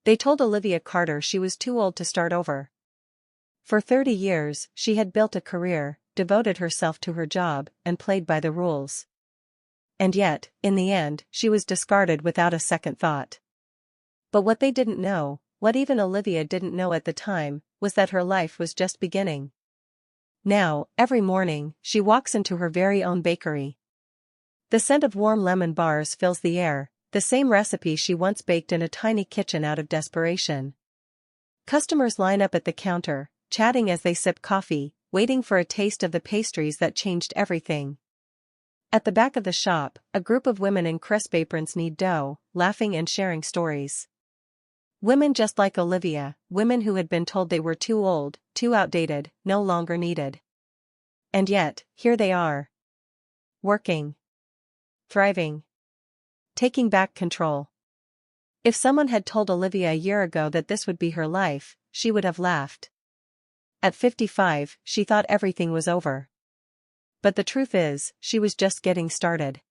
They told Olivia Carter she was too old to start over. For 30 years, she had built a career, devoted herself to her job, and played by the rules. And yet, in the end, she was discarded without a second thought. But what they didn't know, what even Olivia didn't know at the time, was that her life was just beginning. Now, every morning, she walks into her very own bakery. The scent of warm lemon bars fills the air, the same recipe she once baked in a tiny kitchen out of desperation. Customers line up at the counter, chatting as they sip coffee, waiting for a taste of the pastries that changed everything. At the back of the shop, a group of women in crisp aprons knead dough, laughing and sharing stories. Women just like Olivia, women who had been told they were too old, too outdated, no longer needed. And yet, here they are. Working. Thriving. Taking back control. If someone had told Olivia a year ago that this would be her life, she would have laughed. At 55, she thought everything was over. But the truth is, she was just getting started.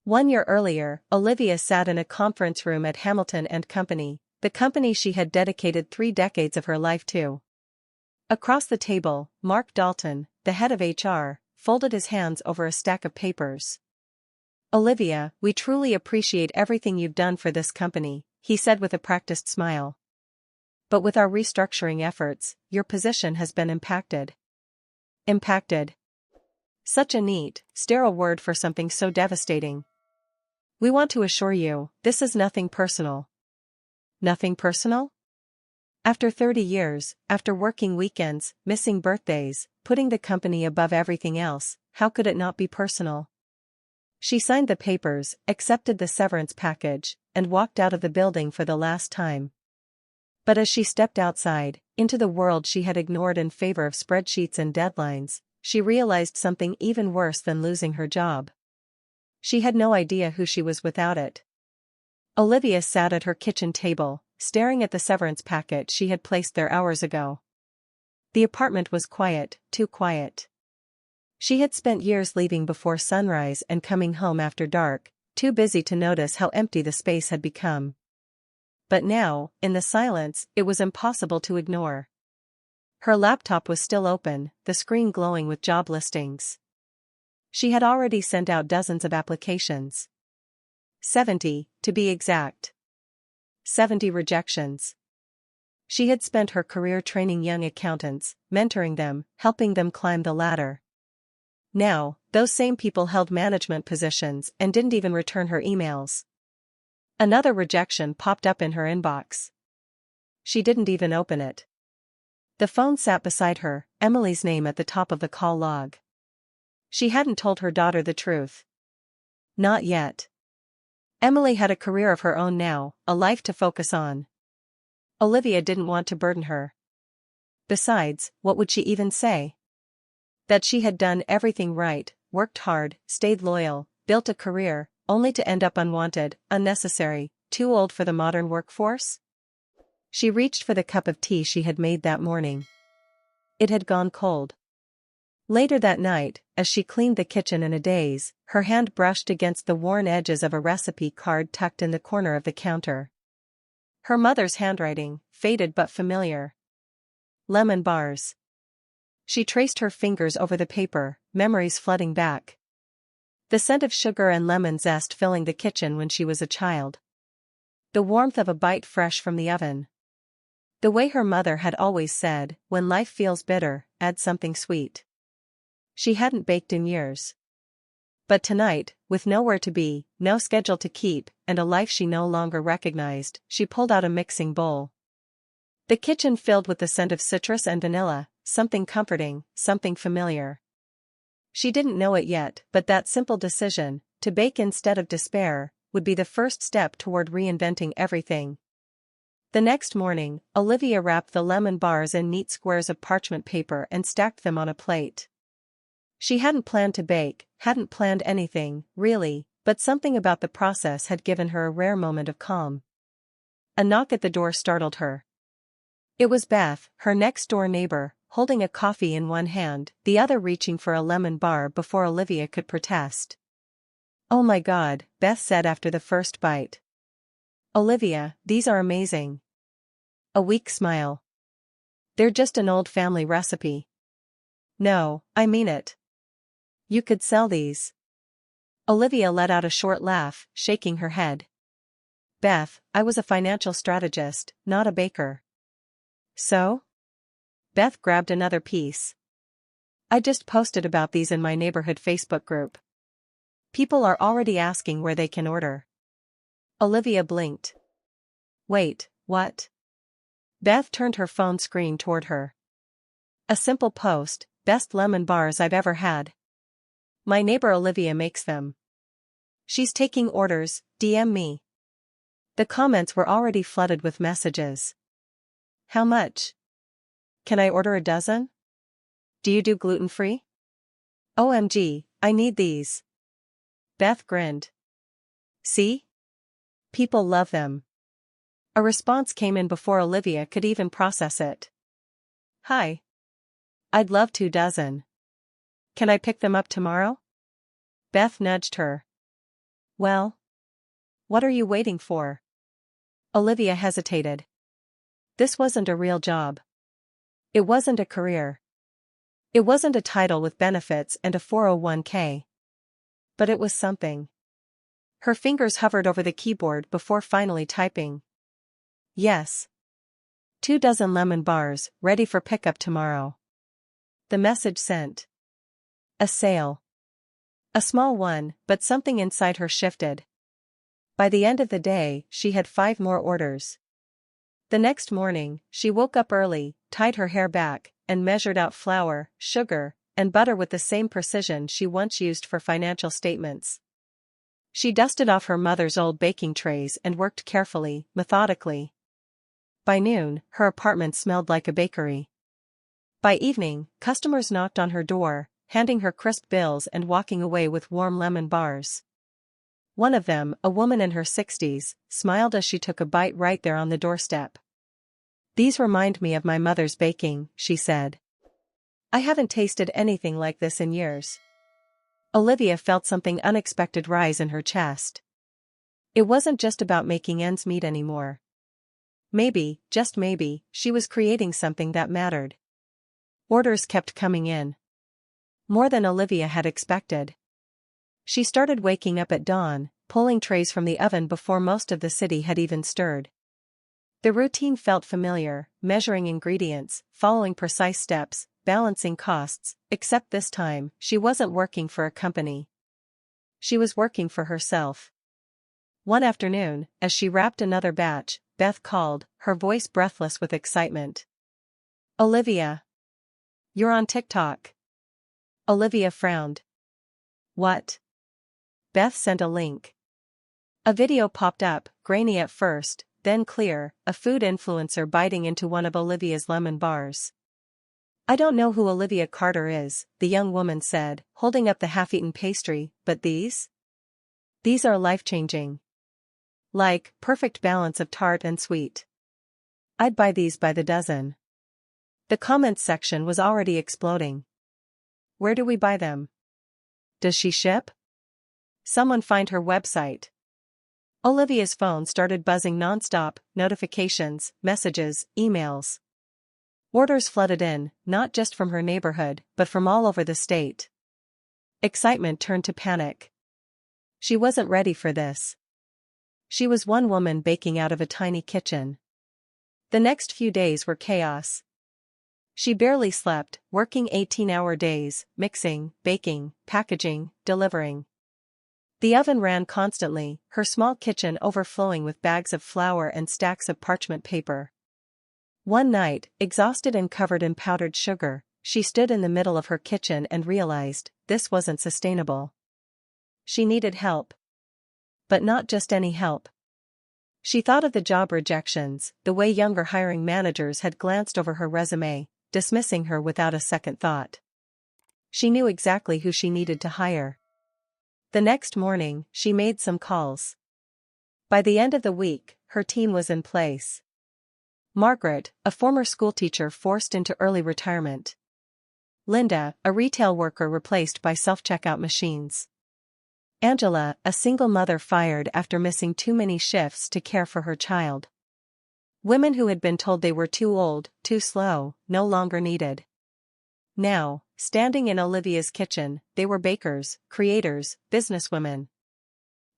1 year earlier, Olivia sat in a conference room at Hamilton and Company, the company she had dedicated 3 decades of her life to. Across the table, Mark Dalton, the head of HR, folded his hands over a stack of papers. "Olivia, we truly appreciate everything you've done for this company," he said with a practiced smile. "But with our restructuring efforts, your position has been impacted." Impacted. Such a neat, sterile word for something so devastating. "We want to assure you, this is nothing personal." Nothing personal? After 30 years, after working weekends, missing birthdays, putting the company above everything else, how could it not be personal? She signed the papers, accepted the severance package, and walked out of the building for the last time. But as she stepped outside, into the world she had ignored in favor of spreadsheets and deadlines, she realized something even worse than losing her job. She had no idea who she was without it. Olivia sat at her kitchen table, staring at the severance packet she had placed there hours ago. The apartment was quiet, too quiet. She had spent years leaving before sunrise and coming home after dark, too busy to notice how empty the space had become. But now, in the silence, it was impossible to ignore. Her laptop was still open, the screen glowing with job listings. She had already sent out dozens of applications. 70, to be exact. 70 rejections. She had spent her career training young accountants, mentoring them, helping them climb the ladder. Now, those same people held management positions and didn't even return her emails. Another rejection popped up in her inbox. She didn't even open it. The phone sat beside her, Emily's name at the top of the call log. She hadn't told her daughter the truth. Not yet. Emily had a career of her own now, a life to focus on. Olivia didn't want to burden her. Besides, what would she even say? That she had done everything right, worked hard, stayed loyal, built a career, only to end up unwanted, unnecessary, too old for the modern workforce? She reached for the cup of tea she had made that morning. It had gone cold. Later that night, as she cleaned the kitchen in a daze, her hand brushed against the worn edges of a recipe card tucked in the corner of the counter. Her mother's handwriting, faded but familiar. Lemon bars. She traced her fingers over the paper, memories flooding back. The scent of sugar and lemon zest filling the kitchen when she was a child. The warmth of a bite fresh from the oven. The way her mother had always said, "When life feels bitter, add something sweet." She hadn't baked in years. But tonight, with nowhere to be, no schedule to keep, and a life she no longer recognized, she pulled out a mixing bowl. The kitchen filled with the scent of citrus and vanilla, something comforting, something familiar. She didn't know it yet, but that simple decision, to bake instead of despair, would be the first step toward reinventing everything. The next morning, Olivia wrapped the lemon bars in neat squares of parchment paper and stacked them on a plate. She hadn't planned to bake, hadn't planned anything, really, but something about the process had given her a rare moment of calm. A knock at the door startled her. It was Beth, her next-door neighbor, holding a coffee in one hand, the other reaching for a lemon bar before Olivia could protest. "Oh my God," Beth said after the first bite. "Olivia, these are amazing." A weak smile. They're just an old family recipe. No, I mean it. You could sell these. Olivia let out a short laugh, shaking her head. Beth, I was a financial strategist, not a baker. So? Beth grabbed another piece. I just posted about these in my neighborhood Facebook group. People are already asking where they can order. Olivia blinked. Wait, what? Beth turned her phone screen toward her. A simple post, best lemon bars I've ever had. My neighbor Olivia makes them. She's taking orders, DM me. The comments were already flooded with messages. How much? Can I order a dozen? Do you do gluten-free? OMG, I need these. Beth grinned. See? People love them. A response came in before Olivia could even process it. Hi. I'd love 2 dozen. Can I pick them up tomorrow? Beth nudged her. Well? What are you waiting for? Olivia hesitated. This wasn't a real job. It wasn't a career. It wasn't a title with benefits and a 401k. But it was something. Her fingers hovered over the keyboard before finally typing. Yes. 2 dozen lemon bars, ready for pickup tomorrow. The message sent. A sale. A small one, but something inside her shifted. By the end of the day, she had 5 more orders. The next morning, she woke up early, tied her hair back, and measured out flour, sugar, and butter with the same precision she once used for financial statements. She dusted off her mother's old baking trays and worked carefully, methodically. By noon, her apartment smelled like a bakery. By evening, customers knocked on her door, handing her crisp bills and walking away with warm lemon bars. One of them, a woman in her 60s, smiled as she took a bite right there on the doorstep. These remind me of my mother's baking, she said. I haven't tasted anything like this in years. Olivia felt something unexpected rise in her chest. It wasn't just about making ends meet anymore. Maybe, just maybe, she was creating something that mattered. Orders kept coming in. More than Olivia had expected. She started waking up at dawn, pulling trays from the oven before most of the city had even stirred. The routine felt familiar, measuring ingredients, following precise steps, balancing costs, except this time, she wasn't working for a company. She was working for herself. One afternoon, as she wrapped another batch, Beth called, her voice breathless with excitement. Olivia. You're on TikTok. Olivia frowned. What? Beth sent a link. A video popped up, grainy at first, then clear, a food influencer biting into one of Olivia's lemon bars. I don't know who Olivia Carter is, the young woman said, holding up the half-eaten pastry, but these? These are life-changing. Like, perfect balance of tart and sweet. I'd buy these by the dozen. The comments section was already exploding. Where do we buy them? Does she ship? Someone find her website. Olivia's phone started buzzing non-stop, notifications, messages, emails. Orders flooded in, not just from her neighborhood, but from all over the state. Excitement turned to panic. She wasn't ready for this. She was one woman baking out of a tiny kitchen. The next few days were chaos. She barely slept, working 18-hour days, mixing, baking, packaging, delivering. The oven ran constantly, her small kitchen overflowing with bags of flour and stacks of parchment paper. One night, exhausted and covered in powdered sugar, she stood in the middle of her kitchen and realized this wasn't sustainable. She needed help. But not just any help. She thought of the job rejections, the way younger hiring managers had glanced over her resume, dismissing her without a second thought. She knew exactly who she needed to hire. The next morning, she made some calls. By the end of the week, her team was in place. Margaret, a former schoolteacher forced into early retirement. Linda, a retail worker replaced by self-checkout machines. Angela, a single mother fired after missing too many shifts to care for her child. Women who had been told they were too old, too slow, no longer needed. Now, standing in Olivia's kitchen, they were bakers, creators, businesswomen.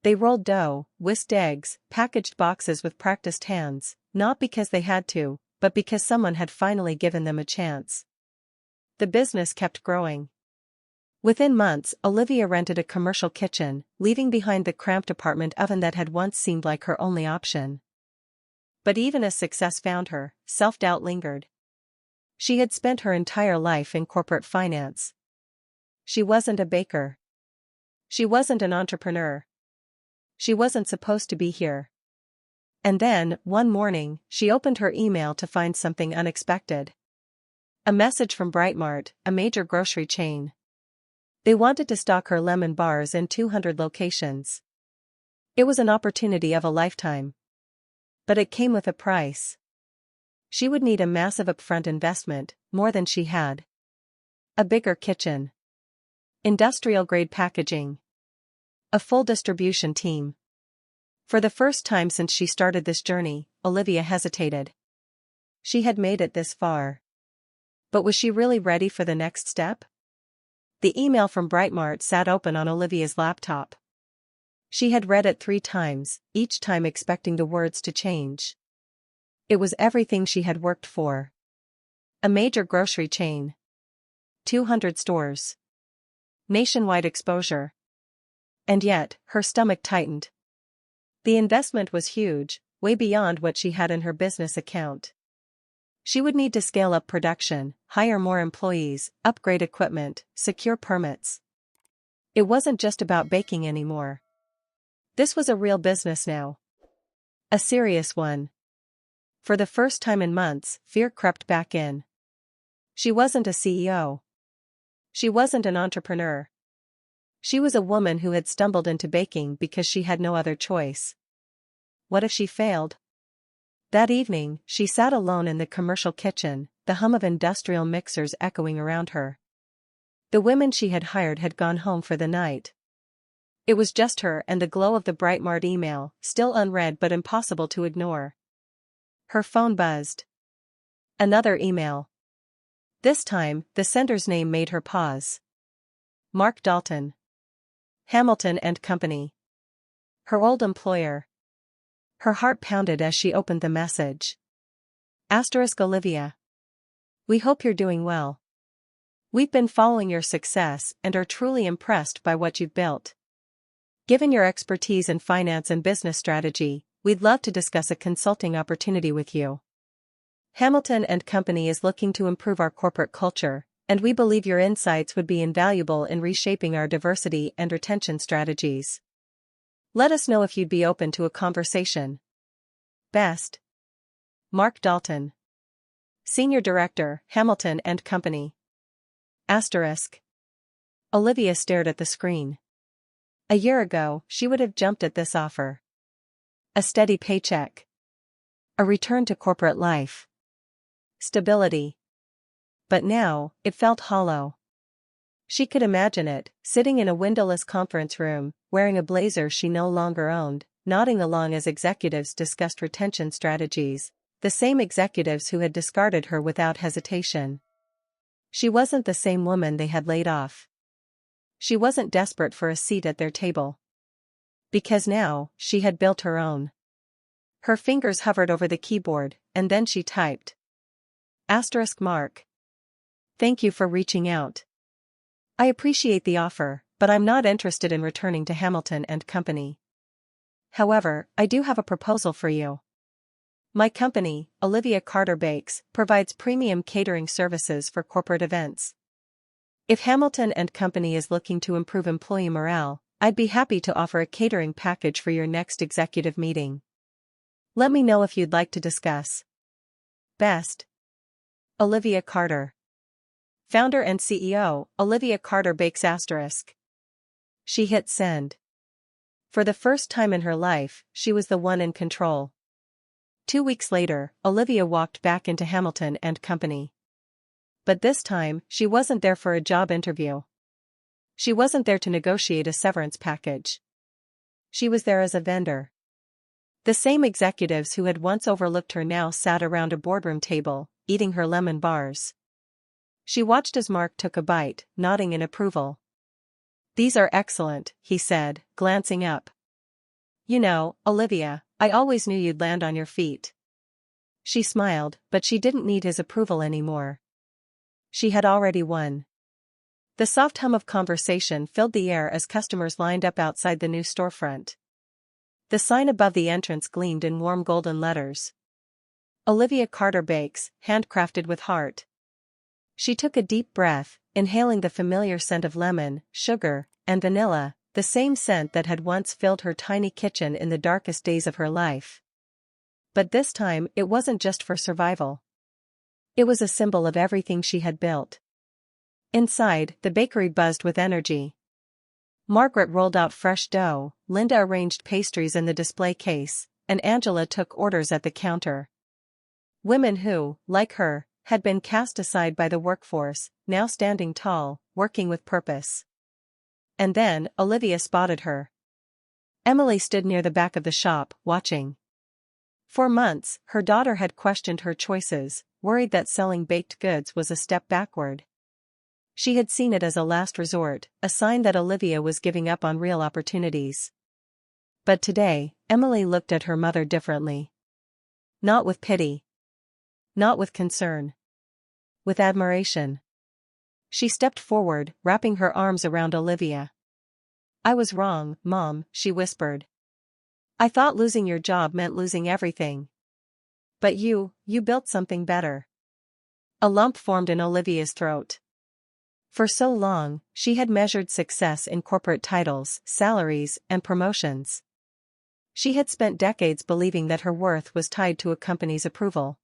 They rolled dough, whisked eggs, packaged boxes with practiced hands, not because they had to, but because someone had finally given them a chance. The business kept growing. Within months, Olivia rented a commercial kitchen, leaving behind the cramped apartment oven that had once seemed like her only option. But even as success found her, self-doubt lingered. She had spent her entire life in corporate finance. She wasn't a baker. She wasn't an entrepreneur. She wasn't supposed to be here. And then, one morning, she opened her email to find something unexpected. A message from Brightmart, a major grocery chain. They wanted to stock her lemon bars in 200 locations. It was an opportunity of a lifetime. But it came with a price. She would need a massive upfront investment, more than she had. A bigger kitchen. Industrial-grade packaging. A full distribution team. For the first time since she started this journey, Olivia hesitated. She had made it this far. But was she really ready for the next step? The email from Brightmart sat open on Olivia's laptop. She had read it 3 times, each time expecting the words to change. It was everything she had worked for. A major grocery chain. 200 stores. Nationwide exposure. And yet, her stomach tightened. The investment was huge, way beyond what she had in her business account. She would need to scale up production, hire more employees, upgrade equipment, secure permits. It wasn't just about baking anymore. This was a real business now. A serious one. For the first time in months, fear crept back in. She wasn't a CEO. She wasn't an entrepreneur. She was a woman who had stumbled into baking because she had no other choice. What if she failed? That evening, she sat alone in the commercial kitchen, the hum of industrial mixers echoing around her. The women she had hired had gone home for the night. It was just her and the glow of the Brightmart email, still unread but impossible to ignore. Her phone buzzed. Another email. This time, the sender's name made her pause. Mark Dalton. Hamilton and Company. Her old employer. Her heart pounded as she opened the message. Olivia. We hope you're doing well. We've been following your success and are truly impressed by what you've built. Given your expertise in finance and business strategy, we'd love to discuss a consulting opportunity with you. Hamilton and Company is looking to improve our corporate culture, and we believe your insights would be invaluable in reshaping our diversity and retention strategies. Let us know if you'd be open to a conversation. Best. Mark Dalton. Senior Director, Hamilton and Company. Olivia stared at the screen. A year ago, she would have jumped at this offer. A steady paycheck. A return to corporate life. Stability. But now, it felt hollow. She could imagine it, sitting in a windowless conference room, wearing a blazer she no longer owned, nodding along as executives discussed retention strategies, the same executives who had discarded her without hesitation. She wasn't the same woman they had laid off. She wasn't desperate for a seat at their table. Because now, she had built her own. Her fingers hovered over the keyboard, and then she typed. Mark. Thank you for reaching out. I appreciate the offer, but I'm not interested in returning to Hamilton and Company. However, I do have a proposal for you. My company, Olivia Carter Bakes, provides premium catering services for corporate events. If Hamilton and Company is looking to improve employee morale, I'd be happy to offer a catering package for your next executive meeting. Let me know if you'd like to discuss. Best. Olivia Carter. Founder and CEO, Olivia Carter Bakes *. She hit send. For the first time in her life, she was the one in control. 2 weeks later, Olivia walked back into Hamilton and Company. But this time, she wasn't there for a job interview. She wasn't there to negotiate a severance package. She was there as a vendor. The same executives who had once overlooked her now sat around a boardroom table, eating her lemon bars. She watched as Mark took a bite, nodding in approval. "These are excellent," he said, glancing up. "You know, Olivia, I always knew you'd land on your feet." She smiled, but she didn't need his approval anymore. She had already won. The soft hum of conversation filled the air as customers lined up outside the new storefront. The sign above the entrance gleamed in warm golden letters. Olivia Carter Bakes, handcrafted with heart. She took a deep breath, inhaling the familiar scent of lemon, sugar, and vanilla, the same scent that had once filled her tiny kitchen in the darkest days of her life. But this time it wasn't just for survival. It was a symbol of everything she had built. Inside, the bakery buzzed with energy. Margaret rolled out fresh dough, Linda arranged pastries in the display case, and Angela took orders at the counter. Women who, like her, had been cast aside by the workforce, now standing tall, working with purpose. And then, Olivia spotted her. Emily stood near the back of the shop, watching. For months, her daughter had questioned her choices, worried that selling baked goods was a step backward. She had seen it as a last resort, a sign that Olivia was giving up on real opportunities. But today, Emily looked at her mother differently. Not with pity. Not with concern. With admiration. She stepped forward, wrapping her arms around Olivia. "I was wrong, Mom," she whispered. "I thought losing your job meant losing everything. But you built something better." A lump formed in Olivia's throat. For so long, she had measured success in corporate titles, salaries, and promotions. She had spent decades believing that her worth was tied to a company's approval.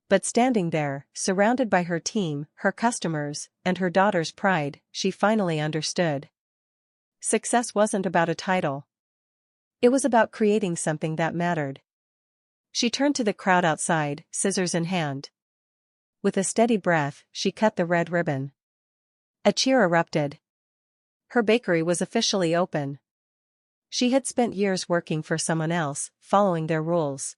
But standing there, surrounded by her team, her customers, and her daughter's pride, she finally understood. Success wasn't about a title. It was about creating something that mattered. She turned to the crowd outside, scissors in hand. With a steady breath, she cut the red ribbon. A cheer erupted. Her bakery was officially open. She had spent years working for someone else, following their rules.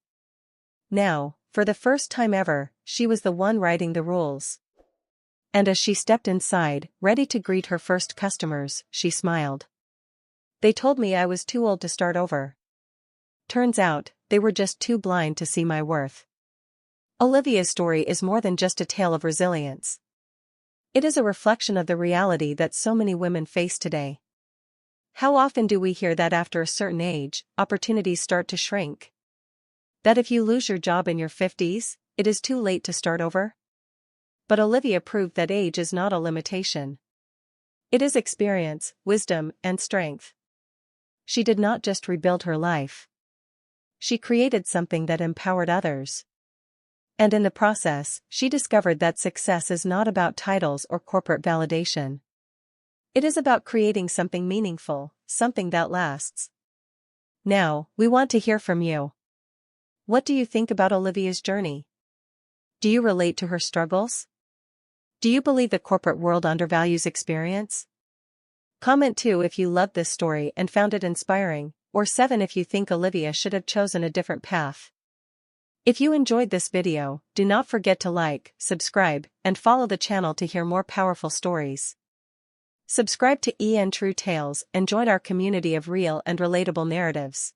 Now, for the first time ever, she was the one writing the rules. And as she stepped inside, ready to greet her first customers, she smiled. "They told me I was too old to start over. Turns out, they were just too blind to see my worth." Olivia's story is more than just a tale of resilience. It is a reflection of the reality that so many women face today. How often do we hear that after a certain age, opportunities start to shrink? That if you lose your job in your 50s, it is too late to start over? But Olivia proved that age is not a limitation. It is experience, wisdom, and strength. She did not just rebuild her life. She created something that empowered others. And in the process, she discovered that success is not about titles or corporate validation. It is about creating something meaningful, something that lasts. Now, we want to hear from you. What do you think about Olivia's journey? Do you relate to her struggles? Do you believe the corporate world undervalues experience? Comment 2 if you loved this story and found it inspiring, or 7 if you think Olivia should have chosen a different path. If you enjoyed this video, do not forget to like, subscribe, and follow the channel to hear more powerful stories. Subscribe to True Tales and join our community of real and relatable narratives.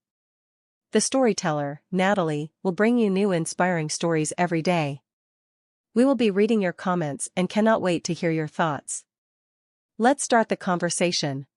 The storyteller, Natalie, will bring you new inspiring stories every day. We will be reading your comments and cannot wait to hear your thoughts. Let's start the conversation.